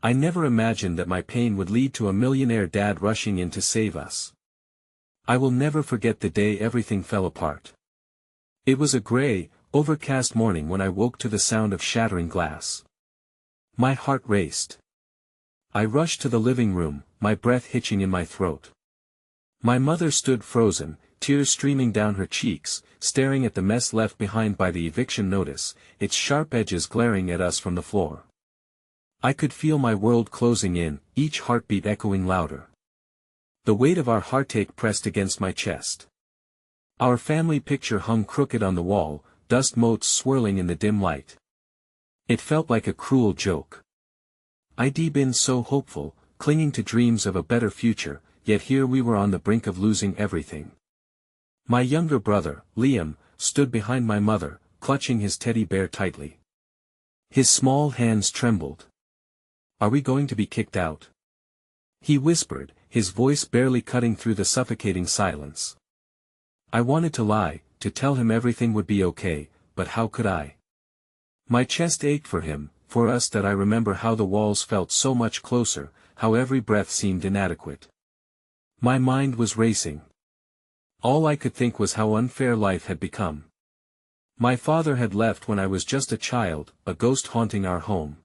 I never imagined that my pain would lead to a millionaire dad rushing in to save us. I will never forget the day everything fell apart. It was a gray, overcast morning when I woke to the sound of shattering glass. My heart raced. I rushed to the living room, my breath hitching in my throat. My mother stood frozen, tears streaming down her cheeks, staring at the mess left behind by the eviction notice, its sharp edges glaring at us from the floor. I could feel my world closing in, each heartbeat echoing louder. The weight of our heartache pressed against my chest. Our family picture hung crooked on the wall, dust motes swirling in the dim light. It felt like a cruel joke. I'd been so hopeful, clinging to dreams of a better future, yet here we were on the brink of losing everything. My younger brother, Liam, stood behind my mother, clutching his teddy bear tightly. His small hands trembled. "Are we going to be kicked out?" he whispered, his voice barely cutting through the suffocating silence. I wanted to lie, to tell him everything would be okay, but how could I? My chest ached for him, for us, that I remember how the walls felt so much closer, how every breath seemed inadequate. My mind was racing. All I could think was how unfair life had become. My father had left when I was just a child, a ghost haunting our home.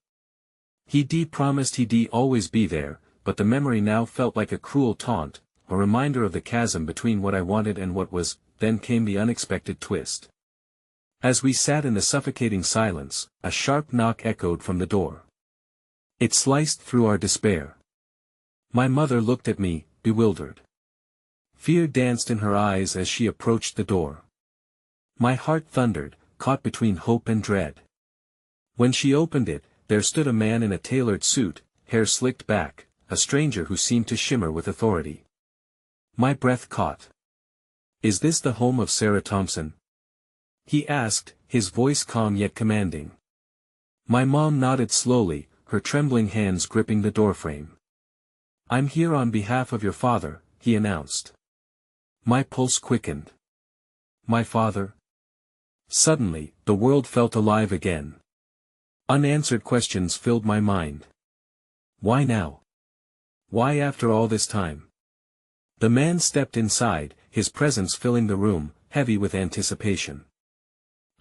He'd promised he'd always be there, but the memory now felt like a cruel taunt, a reminder of the chasm between what I wanted and what was. Then came the unexpected twist. As we sat in the suffocating silence, a sharp knock echoed from the door. It sliced through our despair. My mother looked at me, bewildered. Fear danced in her eyes as she approached the door. My heart thundered, caught between hope and dread. When she opened it, there stood a man in a tailored suit, hair slicked back, a stranger who seemed to shimmer with authority. My breath caught. "Is this the home of Sarah Thompson?" he asked, his voice calm yet commanding. My mom nodded slowly, her trembling hands gripping the doorframe. "I'm here on behalf of your father," he announced. My pulse quickened. My father? Suddenly, the world felt alive again. Unanswered questions filled my mind. Why now? Why after all this time? The man stepped inside, his presence filling the room, heavy with anticipation.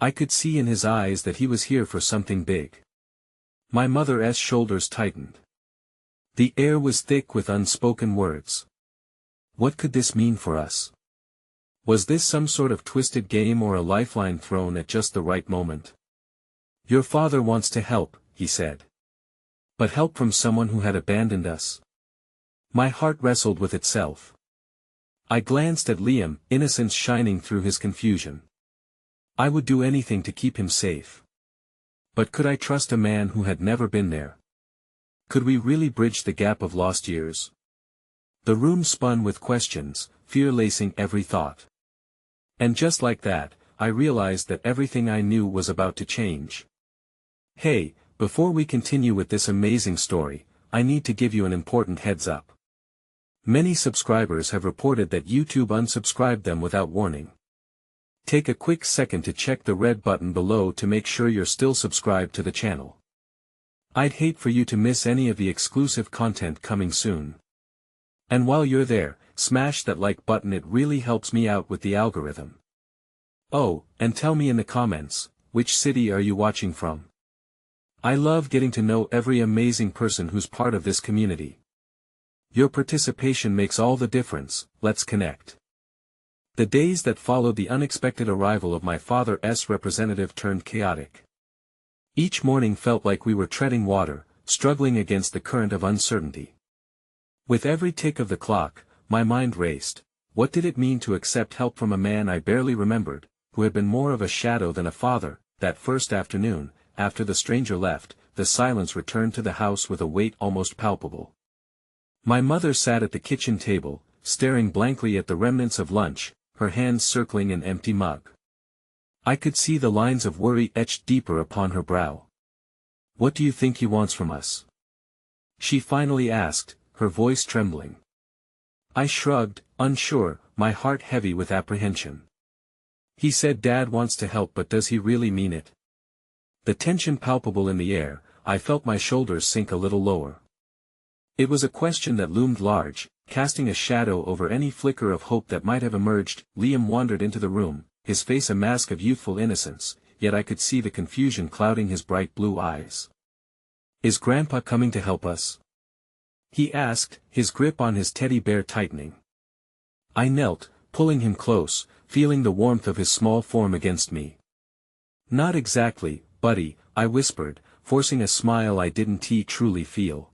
I could see in his eyes that he was here for something big. My mother's shoulders tightened. The air was thick with unspoken words. What could this mean for us? Was this some sort of twisted game or a lifeline thrown at just the right moment? "Your father wants to help," he said. But help from someone who had abandoned us? My heart wrestled with itself. I glanced at Liam, innocence shining through his confusion. I would do anything to keep him safe. But could I trust a man who had never been there? Could we really bridge the gap of lost years? The room spun with questions, fear lacing every thought. And just like that, I realized that everything I knew was about to change. Hey, before we continue with this amazing story, I need to give you an important heads up. Many subscribers have reported that YouTube unsubscribed them without warning. Take a quick second to check the red button below to make sure you're still subscribed to the channel. I'd hate for you to miss any of the exclusive content coming soon. And while you're there, smash that like button, it really helps me out with the algorithm. Oh, and tell me in the comments, which city are you watching from? I love getting to know every amazing person who's part of this community. Your participation makes all the difference. Let's connect. The days that followed the unexpected arrival of my father's representative turned chaotic. Each morning felt like we were treading water, struggling against the current of uncertainty. With every tick of the clock, my mind raced. What did it mean to accept help from a man I barely remembered, who had been more of a shadow than a father? That first afternoon, after the stranger left, the silence returned to the house with a weight almost palpable. My mother sat at the kitchen table, staring blankly at the remnants of lunch, her hands circling an empty mug. I could see the lines of worry etched deeper upon her brow. "What do you think he wants from us?" she finally asked, her voice trembling. I shrugged, unsure, my heart heavy with apprehension. "He said Dad wants to help, but does he really mean it?" The tension palpable in the air, I felt my shoulders sink a little lower. It was a question that loomed large, casting a shadow over any flicker of hope that might have emerged. Liam wandered into the room, his face a mask of youthful innocence, yet I could see the confusion clouding his bright blue eyes. "Is Grandpa coming to help us?" he asked, his grip on his teddy bear tightening. I knelt, pulling him close, feeling the warmth of his small form against me. "Not exactly, buddy," I whispered, forcing a smile I didn't truly feel.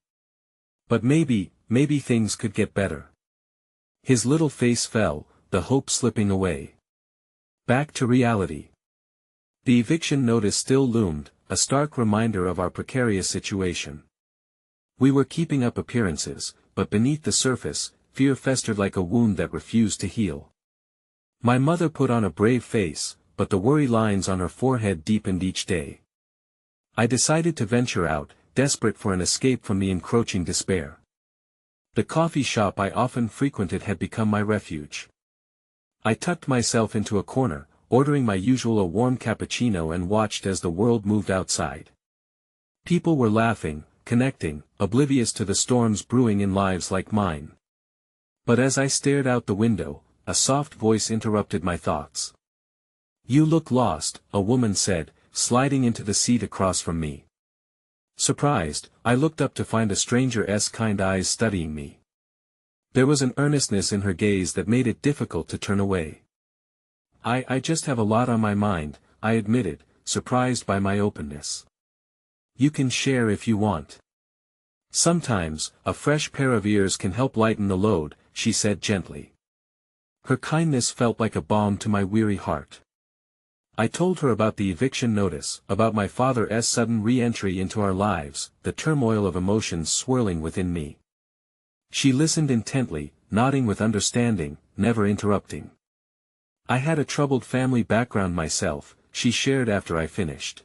"But maybe things could get better." His little face fell, the hope slipping away. Back to reality. The eviction notice still loomed, a stark reminder of our precarious situation. We were keeping up appearances, but beneath the surface, fear festered like a wound that refused to heal. My mother put on a brave face, but the worry lines on her forehead deepened each day. I decided to venture out, desperate for an escape from the encroaching despair. The coffee shop I often frequented had become my refuge. I tucked myself into a corner, ordering my usual warm cappuccino and watched as the world moved outside. People were laughing, connecting, oblivious to the storms brewing in lives like mine. But as I stared out the window, a soft voice interrupted my thoughts. "You look lost," a woman said, sliding into the seat across from me. Surprised, I looked up to find a stranger's kind eyes studying me. There was an earnestness in her gaze that made it difficult to turn away. I just have a lot on my mind," I admitted, surprised by my openness. "You can share if you want. Sometimes, a fresh pair of ears can help lighten the load," she said gently. Her kindness felt like a balm to my weary heart. I told her about the eviction notice, about my father's sudden re-entry into our lives, the turmoil of emotions swirling within me. She listened intently, nodding with understanding, never interrupting. "I had a troubled family background myself," she shared after I finished.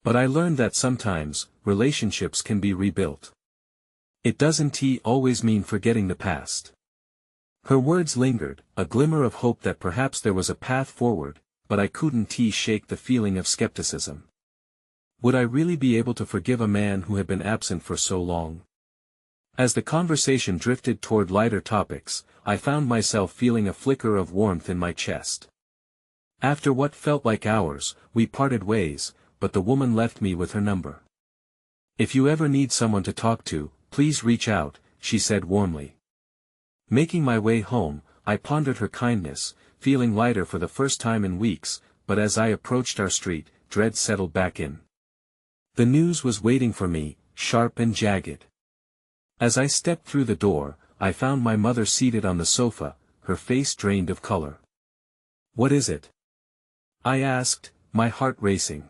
"But I learned that sometimes, relationships can be rebuilt. It doesn't always mean forgetting the past." Her words lingered, a glimmer of hope that perhaps there was a path forward, but I couldn't shake the feeling of skepticism. Would I really be able to forgive a man who had been absent for so long? As the conversation drifted toward lighter topics, I found myself feeling a flicker of warmth in my chest. After what felt like hours, we parted ways, but the woman left me with her number. "If you ever need someone to talk to, please reach out," she said warmly. Making my way home, I pondered her kindness, feeling lighter for the first time in weeks, but as I approached our street, dread settled back in. The news was waiting for me, sharp and jagged. As I stepped through the door, I found my mother seated on the sofa, her face drained of color. "What is it?" I asked, my heart racing.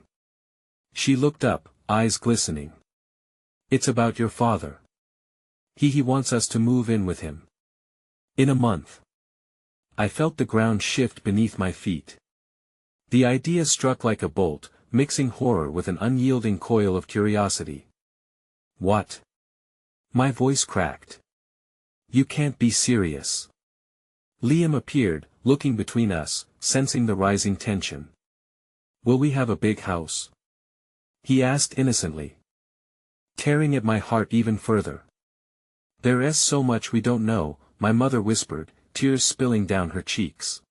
She looked up, eyes glistening. "It's about your father. He wants us to move in with him. In a month." I felt the ground shift beneath my feet. The idea struck like a bolt, mixing horror with an unyielding coil of curiosity. "What?" My voice cracked. "You can't be serious." Liam appeared, looking between us, sensing the rising tension. "Will we have a big house?" he asked innocently. Tearing at my heart even further. "There's so much we don't know," my mother whispered, tears spilling down her cheeks.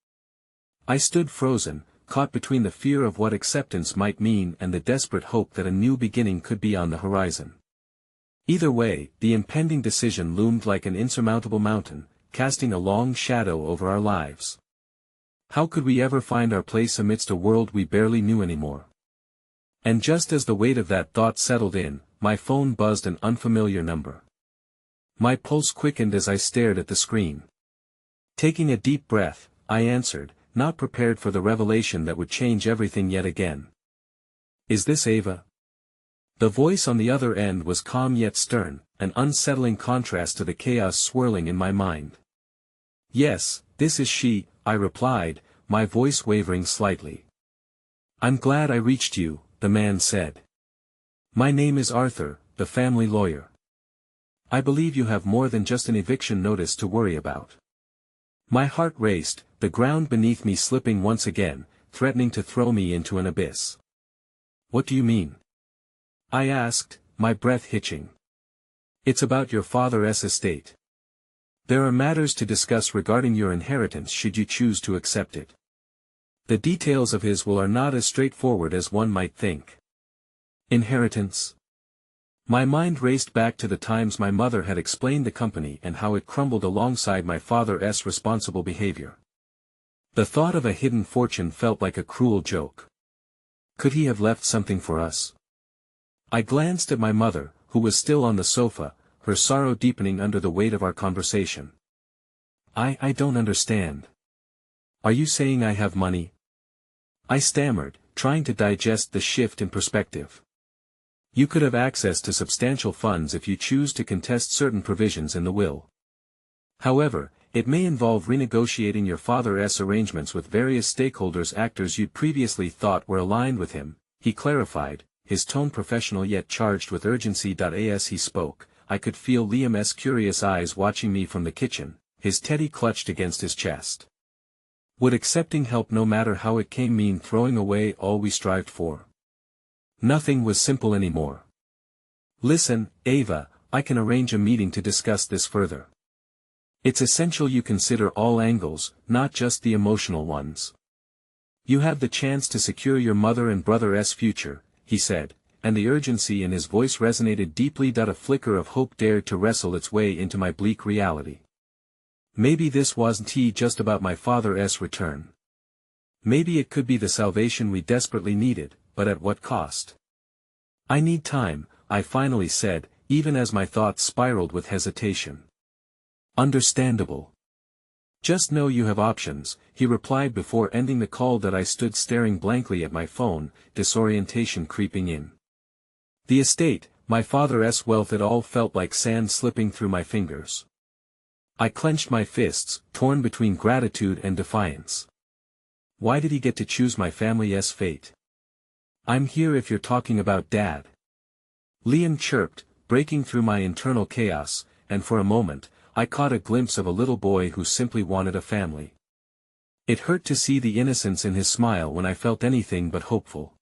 I stood frozen, caught between the fear of what acceptance might mean and the desperate hope that a new beginning could be on the horizon. Either way, the impending decision loomed like an insurmountable mountain, casting a long shadow over our lives. How could we ever find our place amidst a world we barely knew anymore? And just as the weight of that thought settled in, my phone buzzed an unfamiliar number. My pulse quickened as I stared at the screen. Taking a deep breath, I answered, not prepared for the revelation that would change everything yet again. "Is this Ava?" The voice on the other end was calm yet stern, an unsettling contrast to the chaos swirling in my mind. "Yes, this is she," I replied, my voice wavering slightly. "I'm glad I reached you," the man said. "My name is Arthur, the family lawyer. I believe you have more than just an eviction notice to worry about." My heart raced, the ground beneath me slipping once again, threatening to throw me into an abyss. "What do you mean?" I asked, my breath hitching. It's about your father's estate. There are matters to discuss regarding your inheritance should you choose to accept it. The details of his will are not as straightforward as one might think. Inheritance? My mind raced back to the times my mother had explained the company and how it crumbled alongside my father's responsible behavior. The thought of a hidden fortune felt like a cruel joke. Could he have left something for us? I glanced at my mother, who was still on the sofa, her sorrow deepening under the weight of our conversation. I don't understand. Are you saying I have money? I stammered, trying to digest the shift in perspective. You could have access to substantial funds if you choose to contest certain provisions in the will. However, it may involve renegotiating your father's arrangements with various stakeholders, actors you'd previously thought were aligned with him, he clarified, his tone professional yet charged with urgency. As he spoke, I could feel Liam's curious eyes watching me from the kitchen, his teddy clutched against his chest. Would accepting help no matter how it came mean throwing away all we strived for? Nothing was simple anymore. Listen, Ava, I can arrange a meeting to discuss this further. It's essential you consider all angles, not just the emotional ones. You have the chance to secure your mother and brother's future, he said, and the urgency in his voice resonated deeply. A flicker of hope dared to wrestle its way into my bleak reality. Maybe this wasn't just about my father's return. Maybe it could be the salvation we desperately needed, but at what cost? I need time, I finally said, even as my thoughts spiraled with hesitation. Understandable. Just know you have options, he replied before ending the call. I stood staring blankly at my phone, disorientation creeping in. The estate, my father's wealth, it all felt like sand slipping through my fingers. I clenched my fists, torn between gratitude and defiance. Why did he get to choose my family's fate? I'm here if you're talking about Dad. Liam chirped, breaking through my internal chaos, and for a moment, I caught a glimpse of a little boy who simply wanted a family. It hurt to see the innocence in his smile when I felt anything but hopeful.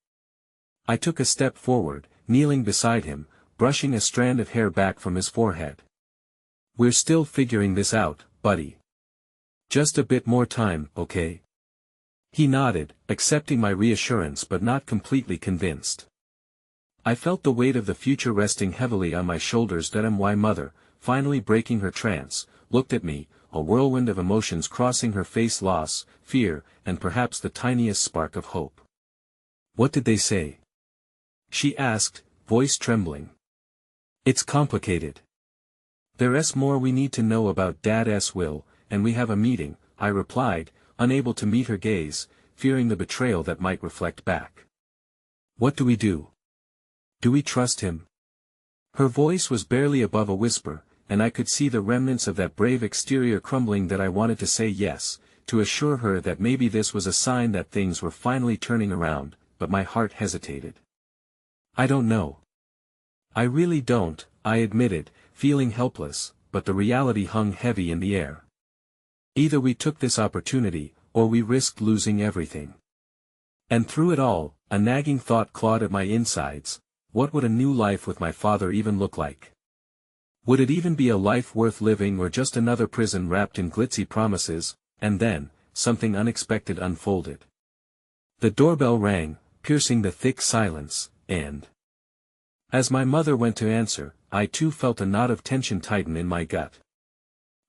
I took a step forward, kneeling beside him, brushing a strand of hair back from his forehead. We're still figuring this out, buddy. Just a bit more time, okay? He nodded, accepting my reassurance but not completely convinced. I felt the weight of the future resting heavily on my shoulders. My mother, finally breaking her trance, looked at me, a whirlwind of emotions crossing her face: loss, fear, and perhaps the tiniest spark of hope. What did they say? She asked, voice trembling. It's complicated. There's more we need to know about Dad's will, and we have a meeting, I replied, unable to meet her gaze, fearing the betrayal that might reflect back. What do we do? Do we trust him? Her voice was barely above a whisper, and I could see the remnants of that brave exterior crumbling. I wanted to say yes, to assure her that maybe this was a sign that things were finally turning around, but my heart hesitated. I don't know. I really don't, I admitted, feeling helpless, but the reality hung heavy in the air. Either we took this opportunity, or we risked losing everything. And through it all, a nagging thought clawed at my insides: what would a new life with my father even look like? Would it even be a life worth living, or just another prison wrapped in glitzy promises? And then, something unexpected unfolded. The doorbell rang, piercing the thick silence, and as my mother went to answer, I too felt a knot of tension tighten in my gut.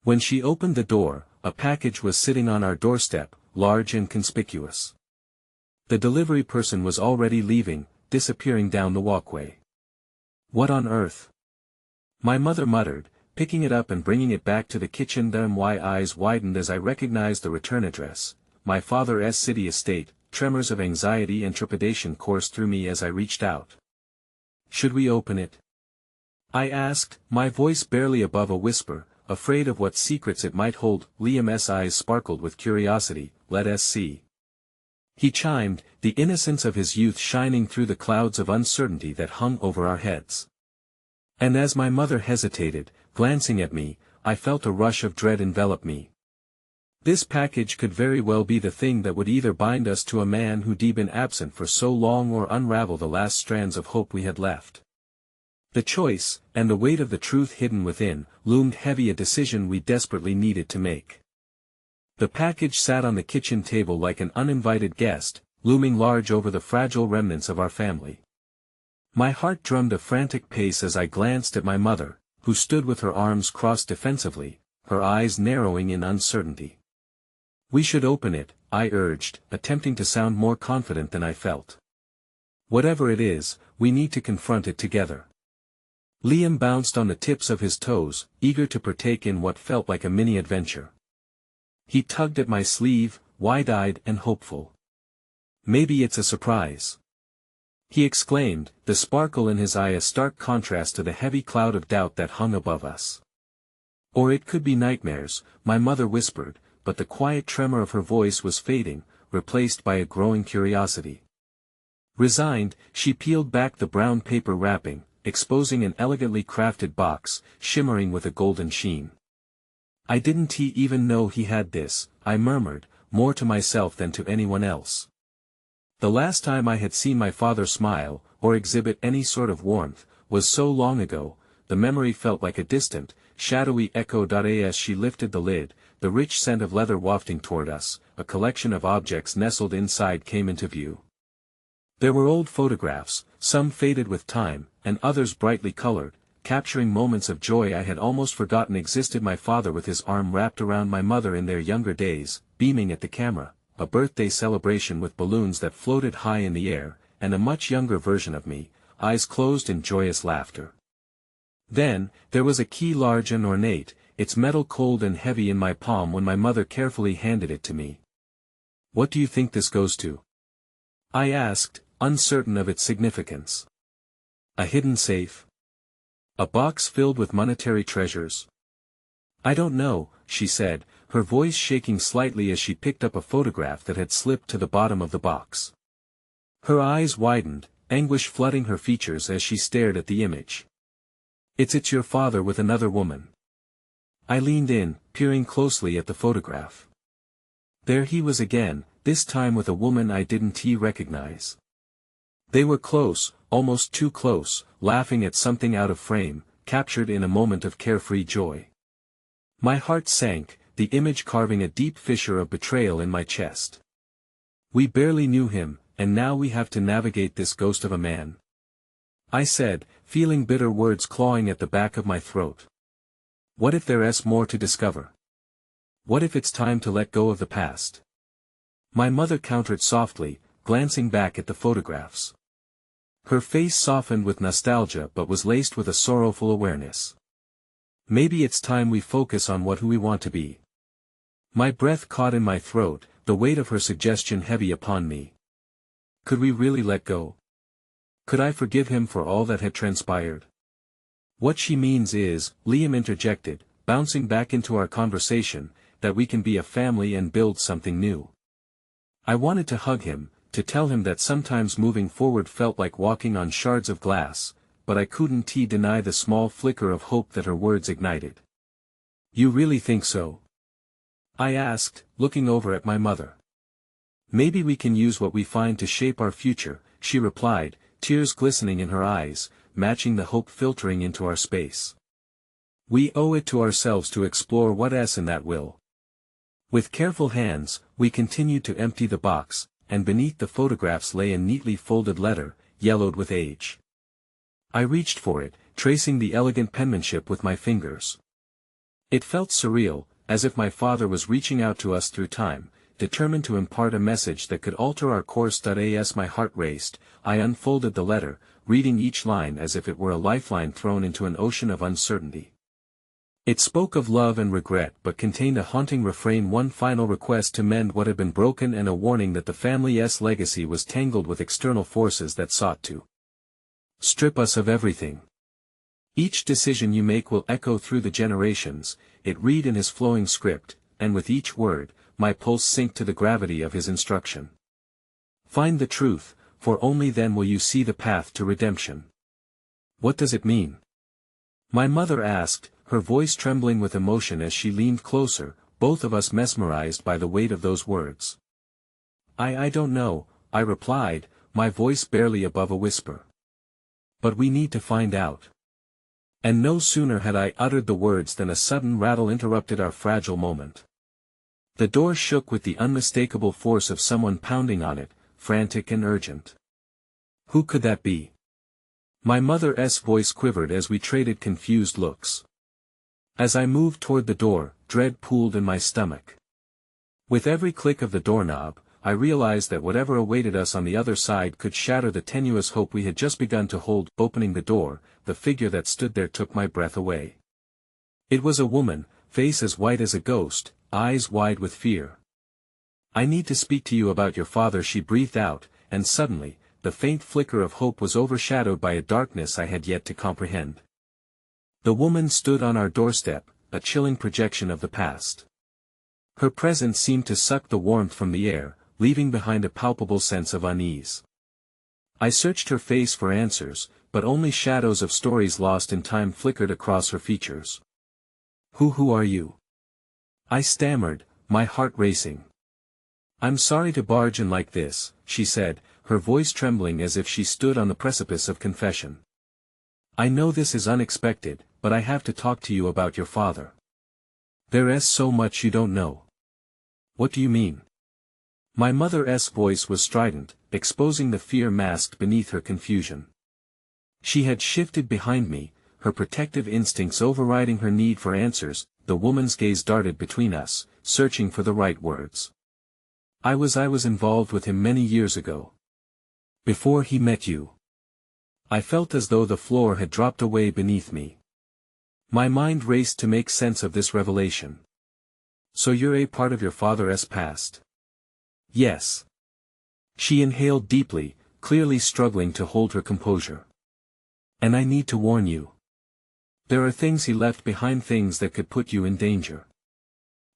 When she opened the door, a package was sitting on our doorstep, large and conspicuous. The delivery person was already leaving, disappearing down the walkway. What on earth? My mother muttered, picking it up and bringing it back to the kitchen. My eyes widened as I recognized the return address, my father's city estate. Tremors of anxiety and trepidation coursed through me as I reached out. Should we open it? I asked, my voice barely above a whisper, afraid of what secrets it might hold. Liam's eyes sparkled with curiosity. Let us see. He chimed, the innocence of his youth shining through the clouds of uncertainty that hung over our heads. And as my mother hesitated, glancing at me, I felt a rush of dread envelop me. This package could very well be the thing that would either bind us to a man who'd been absent for so long, or unravel the last strands of hope we had left. The choice, and the weight of the truth hidden within, loomed heavy, a decision we desperately needed to make. The package sat on the kitchen table like an uninvited guest, looming large over the fragile remnants of our family. My heart drummed a frantic pace as I glanced at my mother, who stood with her arms crossed defensively, her eyes narrowing in uncertainty. "We should open it," I urged, attempting to sound more confident than I felt. "Whatever it is, we need to confront it together." Liam bounced on the tips of his toes, eager to partake in what felt like a mini-adventure. He tugged at my sleeve, wide-eyed and hopeful. "Maybe it's a surprise," he exclaimed, the sparkle in his eye a stark contrast to the heavy cloud of doubt that hung above us. "Or it could be nightmares," my mother whispered, but the quiet tremor of her voice was fading, replaced by a growing curiosity. Resigned, she peeled back the brown paper wrapping, exposing an elegantly crafted box, shimmering with a golden sheen. "I didn't he even know he had this," I murmured, more to myself than to anyone else. The last time I had seen my father smile, or exhibit any sort of warmth, was so long ago, the memory felt like a distant, shadowy echo. As she lifted the lid, the rich scent of leather wafting toward us, a collection of objects nestled inside came into view. There were old photographs, some faded with time, and others brightly colored, capturing moments of joy I had almost forgotten existed. My father with his arm wrapped around my mother in their younger days, beaming at the camera, a birthday celebration with balloons that floated high in the air, and a much younger version of me, eyes closed in joyous laughter. Then, there was a key large and ornate, its metal cold and heavy in my palm when my mother carefully handed it to me. "What do you think this goes to?" I asked, uncertain of its significance. "A hidden safe? A box filled with monetary treasures?" "I don't know," she said, her voice shaking slightly as she picked up a photograph that had slipped to the bottom of the box. Her eyes widened, anguish flooding her features as she stared at the image. It's your father with another woman." I leaned in, peering closely at the photograph. There he was again, this time with a woman I didn't recognize. They were close, almost too close, laughing at something out of frame, captured in a moment of carefree joy. My heart sank, the image carving a deep fissure of betrayal in my chest. "We barely knew him, and now we have to navigate this ghost of a man," I said, feeling bitter words clawing at the back of my throat. "What if there's more to discover? What if it's time to let go of the past?" My mother countered softly, glancing back at the photographs. Her face softened with nostalgia but was laced with a sorrowful awareness. "Maybe it's time we focus on who we want to be." My breath caught in my throat, the weight of her suggestion heavy upon me. Could we really let go? Could I forgive him for all that had transpired? "What she means is," Liam interjected, bouncing back into our conversation, "that we can be a family and build something new." I wanted to hug him, to tell him that sometimes moving forward felt like walking on shards of glass, but I couldn't deny the small flicker of hope that her words ignited. "You really think so?" I asked, looking over at my mother. "Maybe we can use what we find to shape our future," she replied, tears glistening in her eyes, matching the hope filtering into our space. "We owe it to ourselves to explore what's in that will." With careful hands, we continued to empty the box, and beneath the photographs lay a neatly folded letter, yellowed with age. I reached for it, tracing the elegant penmanship with my fingers. It felt surreal, as if my father was reaching out to us through time, determined to impart a message that could alter our course. As my heart raced, I unfolded the letter, reading each line as if it were a lifeline thrown into an ocean of uncertainty. It spoke of love and regret but contained a haunting refrain: one final request to mend what had been broken and a warning that the family's legacy was tangled with external forces that sought to strip us of everything. "Each decision you make will echo through the generations," it read in his flowing script, and with each word, my pulse sank to the gravity of his instruction. "Find the truth, for only then will you see the path to redemption." "What does it mean?" my mother asked, her voice trembling with emotion as she leaned closer, both of us mesmerized by the weight of those words. I don't know," I replied, my voice barely above a whisper. "But we need to find out." And no sooner had I uttered the words than a sudden rattle interrupted our fragile moment. The door shook with the unmistakable force of someone pounding on it, frantic and urgent. Who could that be? My mother's voice quivered as we traded confused looks. As I moved toward the door, dread pooled in my stomach. With every click of the doorknob, I realized that whatever awaited us on the other side could shatter the tenuous hope we had just begun to hold. Opening the door, the figure that stood there took my breath away. It was a woman, face as white as a ghost, eyes wide with fear. "I need to speak to you about your father," she breathed out, and suddenly, the faint flicker of hope was overshadowed by a darkness I had yet to comprehend. The woman stood on our doorstep, a chilling projection of the past. Her presence seemed to suck the warmth from the air, leaving behind a palpable sense of unease. I searched her face for answers, but only shadows of stories lost in time flickered across her features. Who are you?" I stammered, my heart racing. "I'm sorry to barge in like this," she said, her voice trembling as if she stood on the precipice of confession. "I know this is unexpected, but I have to talk to you about your father. There's so much you don't know." "What do you mean?" My mother's voice was strident, exposing the fear masked beneath her confusion. She had shifted behind me, her protective instincts overriding her need for answers. The woman's gaze darted between us, searching for the right words. I was involved with him many years ago. Before he met you." I felt as though the floor had dropped away beneath me. My mind raced to make sense of this revelation. "So you're a part of your father's past?" "Yes." She inhaled deeply, clearly struggling to hold her composure. "And I need to warn you. There are things he left behind, things that could put you in danger."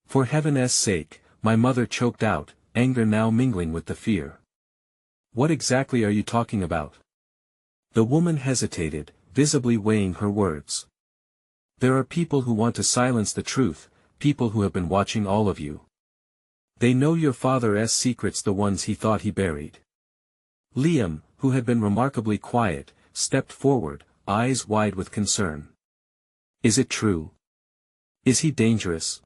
"For heaven's sake," my mother choked out, anger now mingling with the fear. "What exactly are you talking about?" The woman hesitated, visibly weighing her words. "There are people who want to silence the truth, people who have been watching all of you. They know your father's secrets, the ones he thought he buried." Liam, who had been remarkably quiet, stepped forward, eyes wide with concern. "Is it true? Is he dangerous?"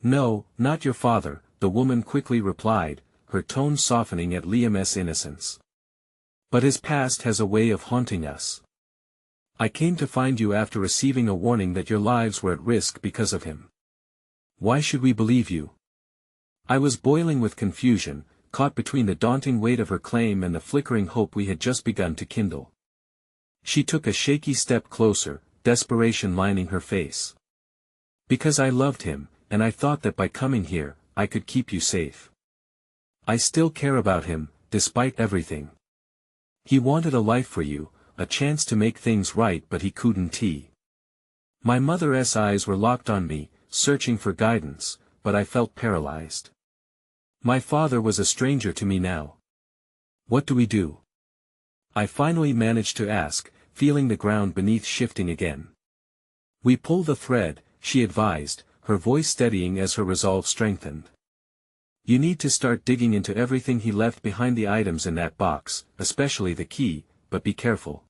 "No, not your father," the woman quickly replied, her tone softening at Liam's innocence. "But his past has a way of haunting us. I came to find you after receiving a warning that your lives were at risk because of him. Why should we believe you?" I was boiling with confusion, caught between the daunting weight of her claim and the flickering hope we had just begun to kindle. She took a shaky step closer, desperation lining her face. "Because I loved him, and I thought that by coming here, I could keep you safe. I still care about him, despite everything. He wanted a life for you, a chance to make things right, but he couldn't." My mother's eyes were locked on me, searching for guidance, but I felt paralyzed. My father was a stranger to me now. "What do we do?" I finally managed to ask, feeling the ground beneath shifting again. "We pull the thread," she advised, her voice steadying as her resolve strengthened. "You need to start digging into everything he left behind, the items in that box, especially the key, but be careful.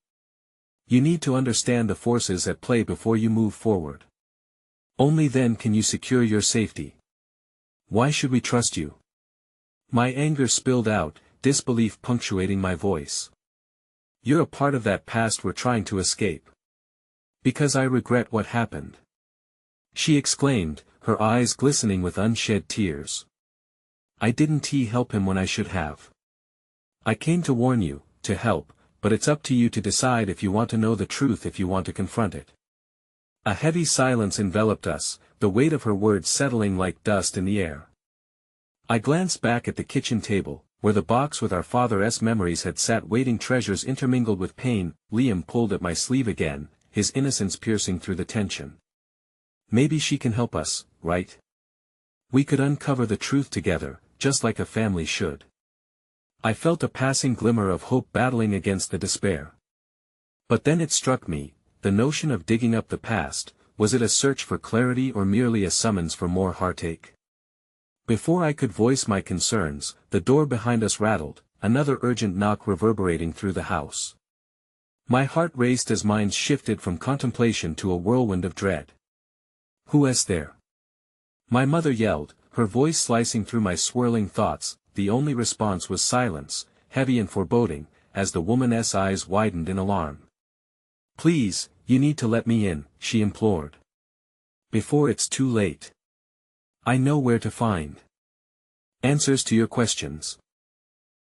You need to understand the forces at play before you move forward. Only then can you secure your safety. Why should we trust you?" My anger spilled out, disbelief punctuating my voice. "You're a part of that past we're trying to escape." "Because I regret what happened," she exclaimed, her eyes glistening with unshed tears. "I didn't help him when I should have. I came to warn you, to help, but it's up to you to decide if you want to know the truth, if you want to confront it." A heavy silence enveloped us, the weight of her words settling like dust in the air. I glanced back at the kitchen table, where the box with our father's memories had sat waiting, treasures intermingled with pain. Liam pulled at my sleeve again, his innocence piercing through the tension. "Maybe she can help us, right? We could uncover the truth together, just like a family should." I felt a passing glimmer of hope battling against the despair. But then it struck me, the notion of digging up the past, was it a search for clarity or merely a summons for more heartache? Before I could voice my concerns, the door behind us rattled, another urgent knock reverberating through the house. My heart raced as mine shifted from contemplation to a whirlwind of dread. "Who is there?" my mother yelled, her voice slicing through my swirling thoughts. The only response was silence, heavy and foreboding, as the woman's eyes widened in alarm. "Please, you need to let me in," she implored. "Before it's too late. I know where to find answers to your questions.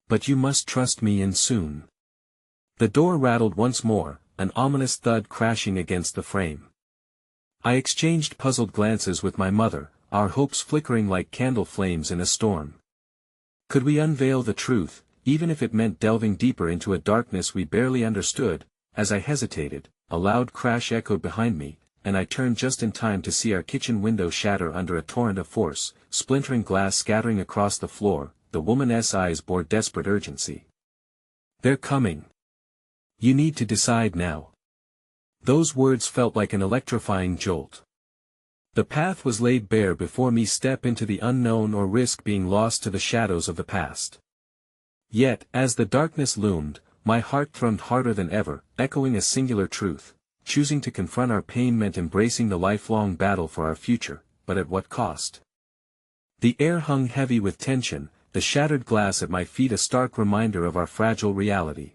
But you must trust me and soon." The door rattled once more, an ominous thud crashing against the frame. I exchanged puzzled glances with my mother, our hopes flickering like candle flames in a storm. Could we unveil the truth, even if it meant delving deeper into a darkness we barely understood? As I hesitated, a loud crash echoed behind me, and I turned just in time to see our kitchen window shatter under a torrent of force, splintering glass scattering across the floor. The woman's eyes bore desperate urgency. "They're coming. You need to decide now." Those words felt like an electrifying jolt. The path was laid bare before me, step into the unknown or risk being lost to the shadows of the past. Yet, as the darkness loomed, my heart thrummed harder than ever, echoing a singular truth: choosing to confront our pain meant embracing the lifelong battle for our future, but at what cost? The air hung heavy with tension, the shattered glass at my feet a stark reminder of our fragile reality.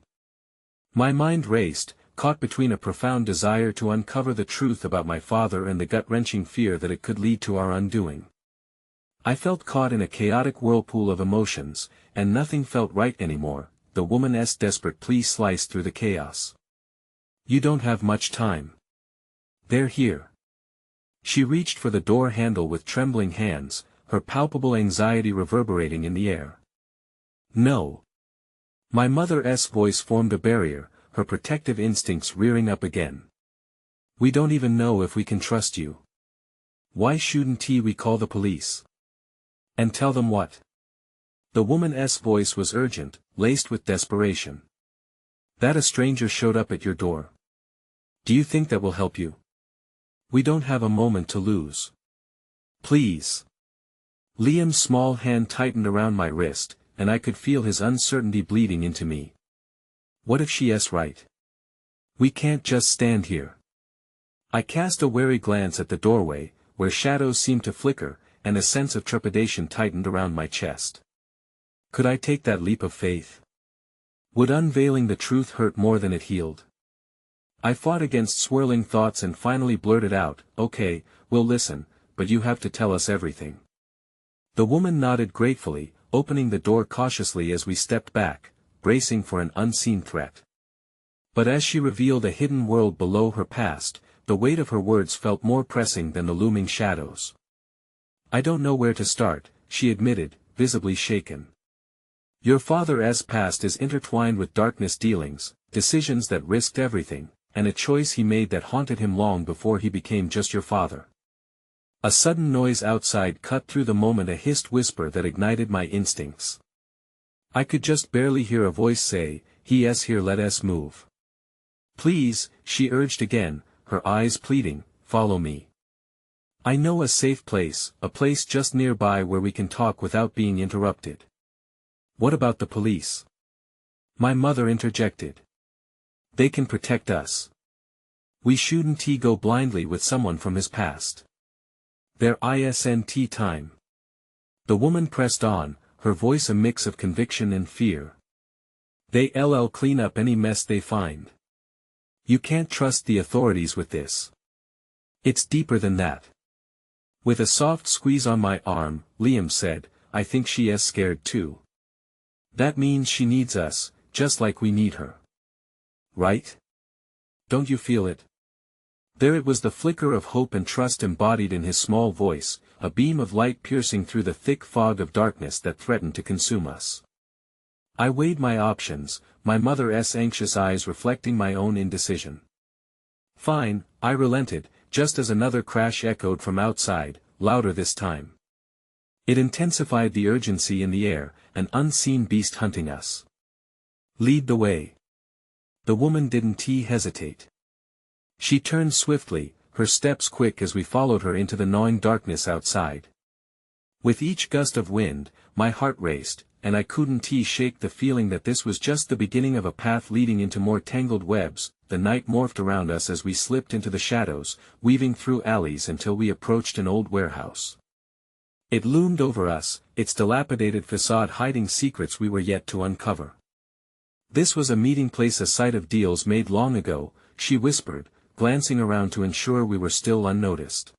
My mind raced, caught between a profound desire to uncover the truth about my father and the gut-wrenching fear that it could lead to our undoing. I felt caught in a chaotic whirlpool of emotions, and nothing felt right anymore. The woman's desperate plea sliced through the chaos. "You don't have much time. They're here." She reached for the door handle with trembling hands, her palpable anxiety reverberating in the air. "No." My mother's voice formed a barrier, her protective instincts rearing up again. "We don't even know if we can trust you. Why shouldn't we call the police? And tell them what?" The woman's voice was urgent, laced with desperation. "That a stranger showed up at your door. Do you think that will help you? We don't have a moment to lose. Please." Liam's small hand tightened around my wrist, and I could feel his uncertainty bleeding into me. What if she's right? We can't just stand here. I cast a wary glance at the doorway, where shadows seemed to flicker, and a sense of trepidation tightened around my chest. Could I take that leap of faith? Would unveiling the truth hurt more than it healed? I fought against swirling thoughts and finally blurted out, "Okay, we'll listen, but you have to tell us everything." The woman nodded gratefully, opening the door cautiously as we stepped back, bracing for an unseen threat. But as she revealed a hidden world below her past, the weight of her words felt more pressing than the looming shadows. "I don't know where to start," she admitted, visibly shaken. "Your father's past is intertwined with darkness dealings, decisions that risked everything, and a choice he made that haunted him long before he became just your father." A sudden noise outside cut through the moment, a hissed whisper that ignited my instincts. I could just barely hear a voice say, "He is here, let us move." "Please," she urged again, her eyes pleading, "follow me. I know a safe place, a place just nearby where we can talk without being interrupted." "What about the police?" my mother interjected. "They can protect us. We shouldn't go blindly with someone from his past. There isn't time." The woman pressed on, her voice a mix of conviction and fear. "They'll clean up any mess they find. You can't trust the authorities with this. It's deeper than that." With a soft squeeze on my arm, Liam said, "I think she is scared too. That means she needs us, just like we need her. Right? Don't you feel it?" There it was, the flicker of hope and trust embodied in his small voice, a beam of light piercing through the thick fog of darkness that threatened to consume us. I weighed my options, my mother's anxious eyes reflecting my own indecision. "Fine," I relented, just as another crash echoed from outside, louder this time. It intensified the urgency in the air, an unseen beast hunting us. "Lead the way." The woman didn't hesitate. She turned swiftly, her steps quick as we followed her into the gnawing darkness outside. With each gust of wind, my heart raced, and I couldn't shake the feeling that this was just the beginning of a path leading into more tangled webs. the night morphed around us as we slipped into the shadows, weaving through alleys until we approached an old warehouse. It loomed over us, its dilapidated facade hiding secrets we were yet to uncover. "This was a meeting place, a site of deals made long ago," she whispered, glancing around to ensure we were still unnoticed.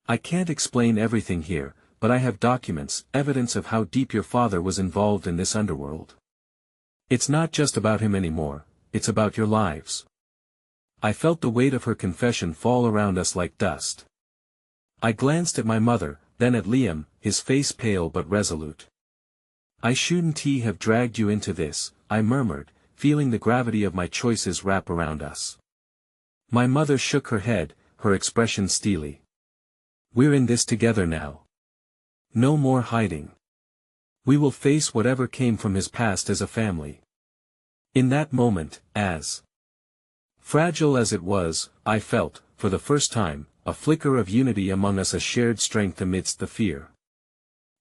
"I can't explain everything here, but I have documents, evidence of how deep your father was involved in this underworld. It's not just about him anymore, it's about your lives." I felt the weight of her confession fall around us like dust. I glanced at my mother, then at Liam, his face pale but resolute. "I shouldn't have dragged you into this," I murmured, feeling the gravity of my choices wrap around us. My mother shook her head, her expression steely. "We're in this together now. No more hiding. We will face whatever came from his past as a family." In that moment, as fragile as it was, I felt, for the first time, a flicker of unity among us, a shared strength amidst the fear.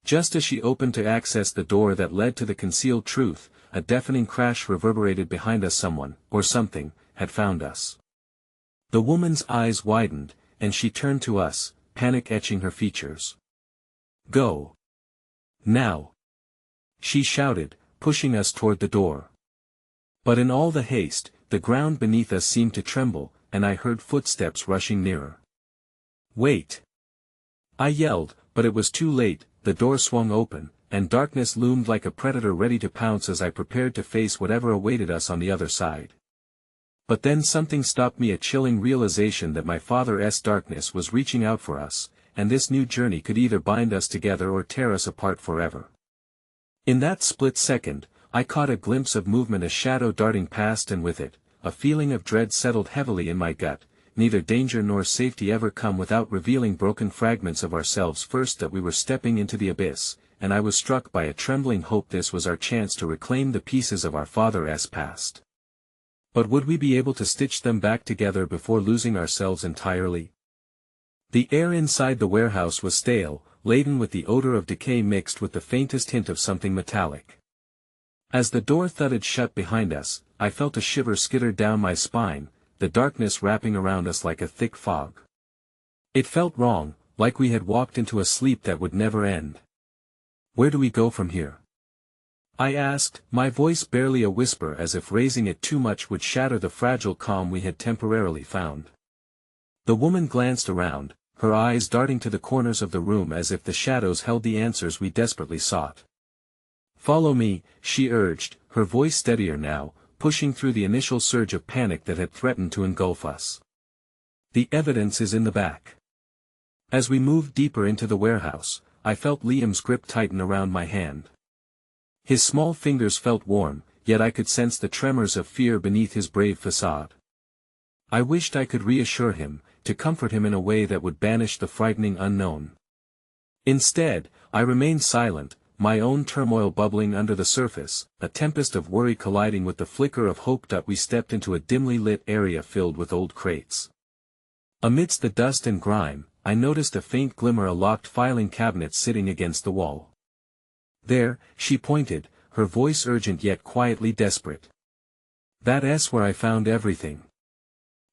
Just as she opened to access the door that led to the concealed truth, a deafening crash reverberated behind us. Someone, or something, had found us. The woman's eyes widened, and she turned to us, panic etching her features. "Go. Now!" she shouted, pushing us toward the door. But in all the haste, the ground beneath us seemed to tremble, and I heard footsteps rushing nearer. "Wait!" I yelled, but it was too late. The door swung open, and darkness loomed like a predator ready to pounce as I prepared to face whatever awaited us on the other side. But then something stopped me, a chilling realization that my father's darkness was reaching out for us, and this new journey could either bind us together or tear us apart forever. In that split second, I caught a glimpse of movement, a shadow darting past, and with it, a feeling of dread settled heavily in my gut. Neither danger nor safety ever come without revealing broken fragments of ourselves. First that we were stepping into the abyss, and I was struck by a trembling hope this was our chance to reclaim the pieces of our father's past. But would we be able to stitch them back together before losing ourselves entirely? The air inside the warehouse was stale, laden with the odor of decay mixed with the faintest hint of something metallic. As the door thudded shut behind us, I felt a shiver skitter down my spine, the darkness wrapping around us like a thick fog. It felt wrong, like we had walked into a sleep that would never end. "Where do we go from here?" I asked, my voice barely a whisper, as if raising it too much would shatter the fragile calm we had temporarily found. The woman glanced around, her eyes darting to the corners of the room as if the shadows held the answers we desperately sought. "Follow me," she urged, her voice steadier now, pushing through the initial surge of panic that had threatened to engulf us. "The evidence is in the back." As we moved deeper into the warehouse, I felt Liam's grip tighten around my hand. His small fingers felt warm, yet I could sense the tremors of fear beneath his brave facade. I wished I could reassure him, to comfort him in a way that would banish the frightening unknown. Instead, I remained silent, my own turmoil bubbling under the surface, a tempest of worry colliding with the flicker of hope. We stepped into a dimly lit area filled with old crates. Amidst the dust and grime, I noticed a faint glimmer, a locked filing cabinet sitting against the wall. "There," she pointed, her voice urgent yet quietly desperate. "That's where I found everything.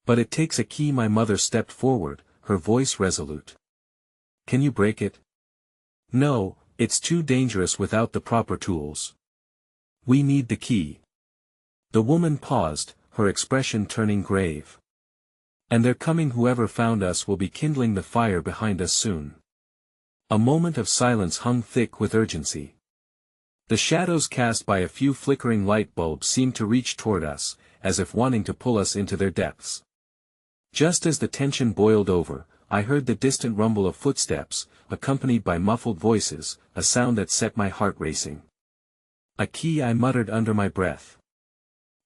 But it takes a key." My mother stepped forward, her voice resolute. "Can you break it?" "No, it's too dangerous without the proper tools. We need the key." The woman paused, her expression turning grave. "And they're coming. Whoever found us will be kindling the fire behind us soon." A moment of silence hung thick with urgency. The shadows cast by a few flickering light bulbs seemed to reach toward us, as if wanting to pull us into their depths. Just as the tension boiled over, I heard the distant rumble of footsteps, accompanied by muffled voices, a sound that set my heart racing. "A key," I muttered under my breath.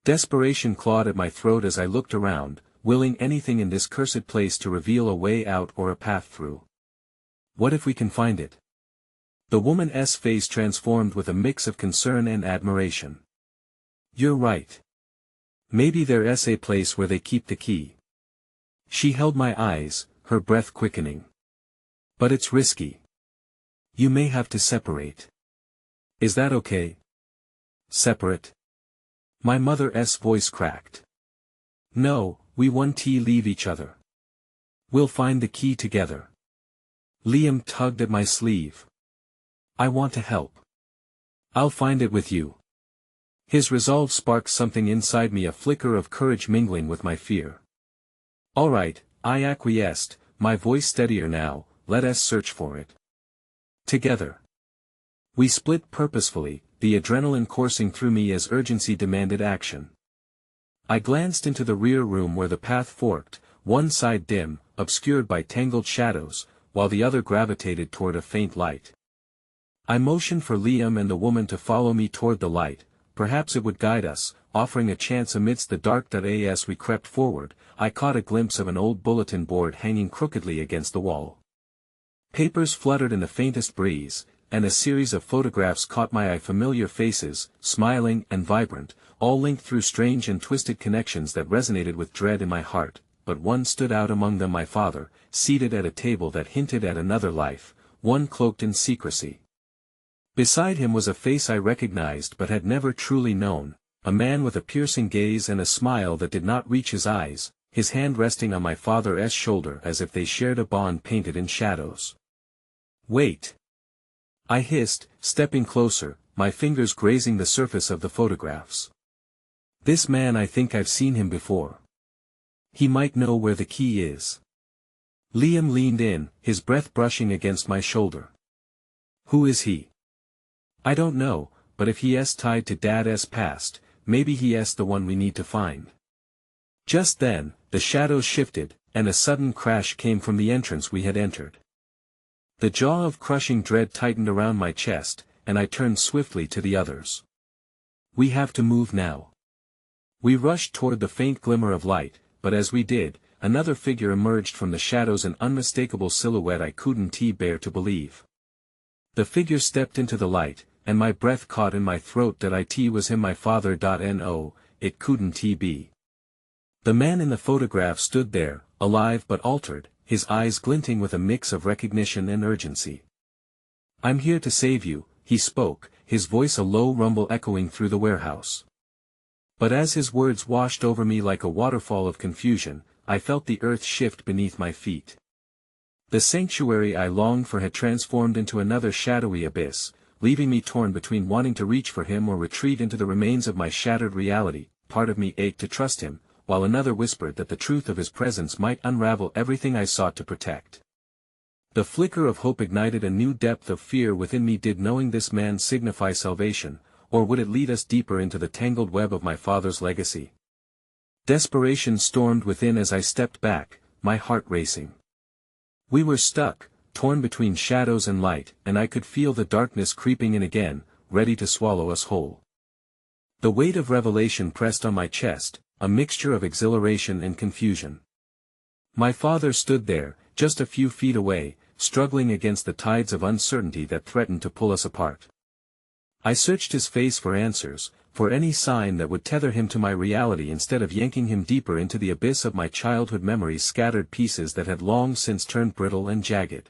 Desperation clawed at my throat as I looked around, willing anything in this cursed place to reveal a way out or a path through. "What if we can find it?" The woman's face transformed with a mix of concern and admiration. "You're right. Maybe there's a place where they keep the key." She held my eyes, her breath quickening. "But it's risky. You may have to separate." "Is that okay?" "Separate?" My mother's voice cracked. No, we won't leave each other. We'll find the key together. Liam tugged at my sleeve. I want to help. I'll find it with you. His resolve sparked something inside me, a flicker of courage mingling with my fear. All right, I acquiesced, my voice steadier now. Let us search for it. Together. We split purposefully, the adrenaline coursing through me as urgency demanded action. I glanced into the rear room where the path forked, one side dim, obscured by tangled shadows, while the other gravitated toward a faint light. I motioned for Liam and the woman to follow me toward the light. Perhaps it would guide us, offering a chance amidst the dark. As we crept forward, I caught a glimpse of an old bulletin board hanging crookedly against the wall. Papers fluttered in the faintest breeze, and a series of photographs caught my eye, familiar faces, smiling and vibrant, all linked through strange and twisted connections that resonated with dread in my heart, but one stood out among them: my father, seated at a table that hinted at another life, one cloaked in secrecy. Beside him was a face I recognized but had never truly known, a man with a piercing gaze and a smile that did not reach his eyes, his hand resting on my father's shoulder as if they shared a bond painted in shadows. Wait! I hissed, stepping closer, my fingers grazing the surface of the photographs. This man, I think I've seen him before. He might know where the key is. Liam leaned in, his breath brushing against my shoulder. Who is he? I don't know, but if he's tied to Dad's past, maybe he's the one we need to find. Just then, the shadows shifted, and a sudden crash came from the entrance we had entered. The jaw of crushing dread tightened around my chest, and I turned swiftly to the others. We have to move now. We rushed toward the faint glimmer of light, but as we did, another figure emerged from the shadows, an unmistakable silhouette I couldn't bear to believe. The figure stepped into the light, and my breath caught in my throat. It was him, my father. No, it couldn't be. The man in the photograph stood there, alive but altered, his eyes glinting with a mix of recognition and urgency. I'm here to save you, he spoke, his voice a low rumble echoing through the warehouse. But as his words washed over me like a waterfall of confusion, I felt the earth shift beneath my feet. The sanctuary I longed for had transformed into another shadowy abyss, leaving me torn between wanting to reach for him or retreat into the remains of my shattered reality. Part of me ached to trust him, while another whispered that the truth of his presence might unravel everything I sought to protect. The flicker of hope ignited a new depth of fear within me. Did knowing this man signify salvation, or would it lead us deeper into the tangled web of my father's legacy? Desperation stormed within as I stepped back, my heart racing. We were stuck, torn between shadows and light, and I could feel the darkness creeping in again, ready to swallow us whole. The weight of revelation pressed on my chest, a mixture of exhilaration and confusion. My father stood there, just a few feet away, struggling against the tides of uncertainty that threatened to pull us apart. I searched his face for answers, for any sign that would tether him to my reality instead of yanking him deeper into the abyss of my childhood memories, scattered pieces that had long since turned brittle and jagged.